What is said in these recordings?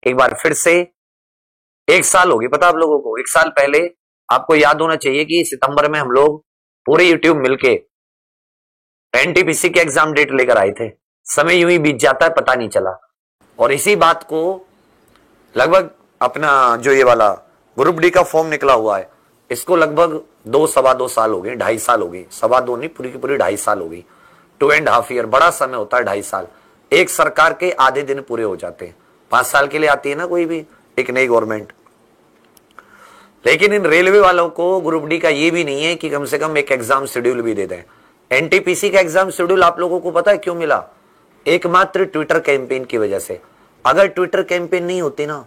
एक बार फिर से, एक साल होगी पता आप लोगों को, एक साल पहले आपको याद होना चाहिए कि सितंबर में हम लोग पूरे यूट्यूब मिलके एनटीपीसी के एग्जाम डेट लेकर आए थे। समय यूं ही बीत जाता है, पता नहीं चला। और इसी बात को लगभग अपना जो ये वाला ग्रुप डी का फॉर्म निकला हुआ है, इसको लगभग 2-2.25 साल हो गए, 2.5 साल हो गई, 2.25 नहीं, पूरी की पूरी 2.5 साल हो गई। 2.5 ईयर बड़ा समय होता है, 2.5 साल। एक सरकार के आधे दिन पूरे हो जाते हैं। 5 साल के लिए आती है ना कोई भी एक नई गवर्नमेंट। लेकिन इन रेलवे वालों को ग्रुप डी का ये भी नहीं है कि कम से कम एक एग्जाम शेड्यूल भी दे दें। एनटीपीसी का एग्जाम शेड्यूल आप लोगों को पता है क्यों मिला? एकमात्र ट्विटर कैंपेन की वजह से। अगर ट्विटर कैंपेन नहीं होती ना,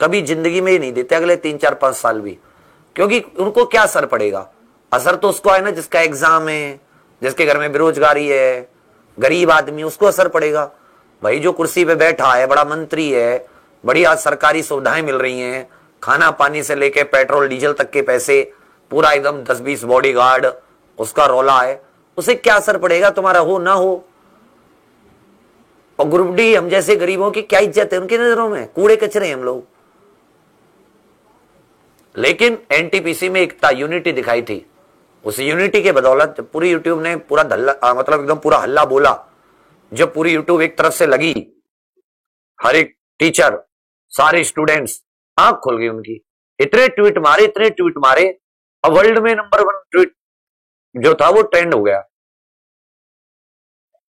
कभी जिंदगी में ही नहीं देते अगले 3-4-5 साल भी। क्योंकि उनको क्या असर पड़ेगा? असर तो उसको है ना जिसका एग्जाम है, जिसके घर में बेरोजगारी है, गरीब आदमी, उसको असर पड़ेगा। भाई जो कुर्सी पे बैठा है, बड़ा मंत्री है, बढ़िया सरकारी सुविधाएं मिल रही हैं, खाना पानी से लेके पेट्रोल डीजल तक के पैसे, पूरा एकदम 10-20 बॉडीगार्ड, उसका रौला है, उसे क्या असर पड़ेगा तुम्हारा हो ना हो? और ग्रुप डी हम जैसे गरीबों की क्या इज्जत है उनकी नजरों में? कूड़े कचरे हम लोग। लेकिन एनटीपीसी में एकता, यूनिटी दिखाई थी। उस यूनिटी के बदौलत पूरी यूट्यूब ने पूरा धल्ला, मतलब एकदम पूरा हल्ला बोला। जब पूरी यूट्यूब एक तरफ से लगी, हर एक टीचर, सारे स्टूडेंट्स, आंख खुल गई उनकी। इतने ट्वीट मारे, इतने ट्वीट मारे, अब वर्ल्ड में नंबर 1 ट्वीट जो था वो ट्रेंड हो गया।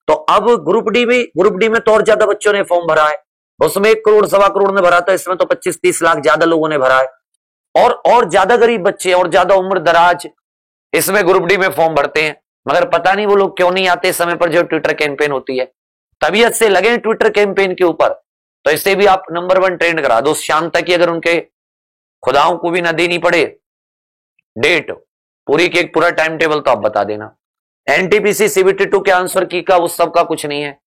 तो अब ग्रुप डी में तो और ज्यादा बच्चों ने फॉर्म भरा है। उसमें 1 करोड़ 1.25 करोड़ ने भरा था, इसमें तो 25-30 लाख ज्यादा लोगों ने भरा है। और ज्यादा गरीब बच्चे और ज्यादा उम्र दराज इसमें ग्रुप डी में फॉर्म भरते हैं। मगर पता नहीं वो लोग क्यों नहीं आते समय पर जो ट्विटर कैंपेन होती है। तबीयत से लगे ट्विटर कैंपेन के ऊपर, तो इसे भी आप नंबर 1 ट्रेंड करा दो शाम तक ही। अगर उनके खुदाओं को भी ना देनी पड़े डेट पूरी की, एक पूरा टाइम टेबल तो आप बता देना। एनटीपीसी सीबीटी 2 के आंसर की का उस सब का कुछ नहीं है।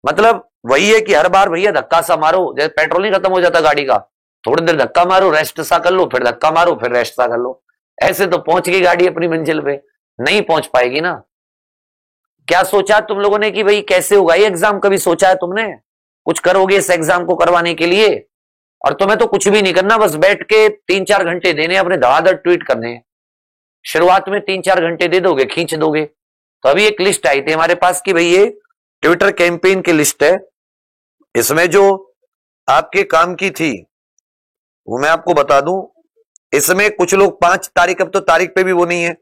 मतलब वही है कि हर बार भैया धक्का सा मारो, जैसे पेट्रोल नहीं खत्म हो जाता गाड़ी का, थोड़ी देर धक्का मारो, रेस्ट सा कर लो, फिर धक्का मारो, फिर रेस्ट सा कर लो। ऐसे तो पहुंच गई गाड़ी अपनी मंजिल पे, नहीं पहुंच पाएगी ना। क्या सोचा तुम लोगों ने कि भाई कैसे होगा ये एग्जाम? कभी सोचा है तुमने कुछ करोगे इस एग्जाम को करवाने के लिए? और तुम्हें तो कुछ भी नहीं करना, बस बैठ के 3-4 घंटे देने, अपने धड़ाधड़ ट्वीट करने। शुरुआत में 3-4 घंटे दे दोगे, खींच दोगे। तो अभी एक लिस्ट आई थी हमारे पास कि भाई ये ट्विटर कैंपेन की लिस्ट है, इसमें जो आपके काम की थी वो मैं आपको बता दूं। इसमें कुछ लोग 5 तारीख, अब तो तारीख पे भी वो नहीं है,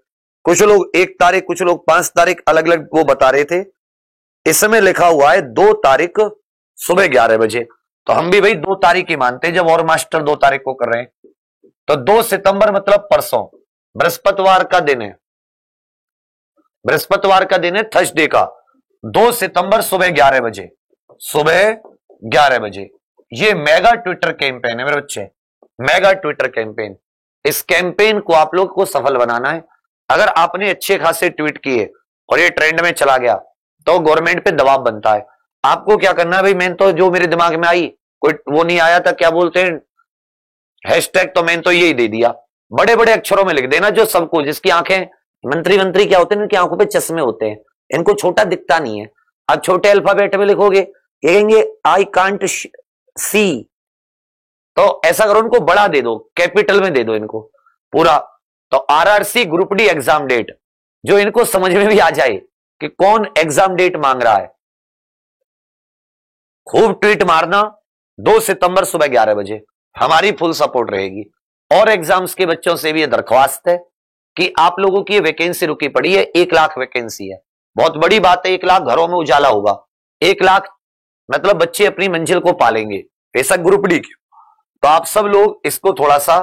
कुछ लोग 1 तारीख, कुछ लोग 5 तारीख, अलग अलग वो बता रहे थे। इसमें लिखा हुआ है 2 तारीख सुबह 11 बजे। तो हम भी भाई 2 तारीख ही मानते हैं, जब और मास्टर 2 तारीख को कर रहे हैं। तो 2 सितंबर मतलब परसों, बृहस्पतिवार का दिन है, बृहस्पतिवार का दिन है, थर्सडे का। 2 सितंबर सुबह 11 बजे, सुबह 11 बजे ये मेगा ट्विटर कैंपेन है मेरे बच्चे, मेगा ट्विटर कैंपेन। इस कैंपेन को आप लोग को सफल बनाना है। अगर आपने अच्छे खासे ट्वीट किए और ये ट्रेंड में चला गया तो गवर्नमेंट पे दबाव बनता है। आपको क्या करना है भाई? मैंने तो जो मेरे दिमाग में आई, कोई वो नहीं आया था, क्या बोलते हैं हैशटैग, तो मैंने तो यही दे दिया, बड़े बड़े अक्षरों में लिख देना जो सबको, जिसकी आंखें, मंत्री क्या होते हैं इनकी आंखों पे चश्मे होते हैं, इनको छोटा दिखता नहीं है। अब छोटे अल्फाबेट में लिखोगे, ये कहेंगे आई कांट सी, तो ऐसा करो उनको बड़ा दे दो, कैपिटल में दे दो इनको पूरा। तो RRC group D exam date, जो इनको समझ में भी आ जाए कि कौन एग्जाम डेट मांग रहा है। खूब ट्वीट मारना, 2 सितंबर सुबह 11 बजे, हमारी फुल सपोर्ट रहेगी। और एग्जाम्स के बच्चों से भी यह दरख्वास्त है कि आप लोगों की वैकेंसी रुकी पड़ी है, 1 लाख वैकेंसी है, बहुत बड़ी बात है। 1 लाख घरों में उजाला होगा, 1 लाख मतलब बच्चे अपनी मंजिल को पालेंगे, ऐसा ग्रुप डी की। तो आप सब लोग इसको थोड़ा सा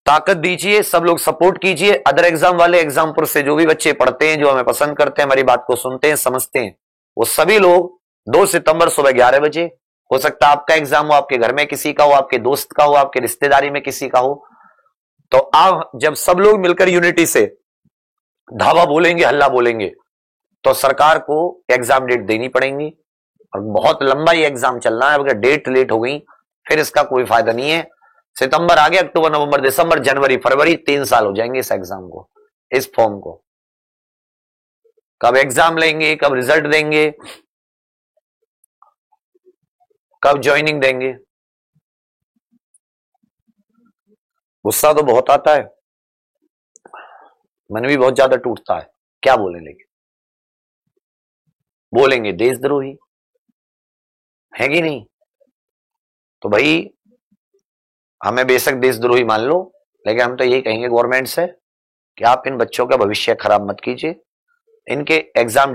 ताकत दीजिए, सब लोग सपोर्ट कीजिए। अदर एग्जाम वाले, एग्जामपुर से जो भी बच्चे पढ़ते हैं, जो हमें पसंद करते हैं, हमारी बात को सुनते हैं, समझते हैं, वो सभी लोग 2 सितंबर सुबह 11 बजे, हो सकता है आपका एग्जाम हो, आपके घर में किसी का हो, आपके दोस्त का हो, आपके रिश्तेदारी में किसी का हो, तो आप जब सब लोग मिलकर यूनिटी से धावा बोलेंगे, हल्ला बोलेंगे, तो सरकार को एग्जाम डेट देनी पड़ेगी। और बहुत लंबा ये एग्जाम चलना है, अगर डेट लेट हो गई फिर इसका कोई फायदा नहीं है। सितंबर आ गया, अक्टूबर, नवंबर, दिसंबर, जनवरी, फरवरी, 3 साल हो जाएंगे इस एग्जाम को, इस फॉर्म को। कब एग्जाम लेंगे, कब रिजल्ट देंगे, कब ज्वाइनिंग देंगे? गुस्सा तो बहुत आता है, मन भी बहुत ज्यादा टूटता है, क्या बोले, लेकिन बोलेंगे देशद्रोही, है कि नहीं? तो भाई हमें बेशक देशद्रोही मान लो, लेकिन हम तो यही कहेंगे गवर्नमेंट से कि आप इन बच्चों का भविष्य खराब मत कीजिए, इनके एग्जाम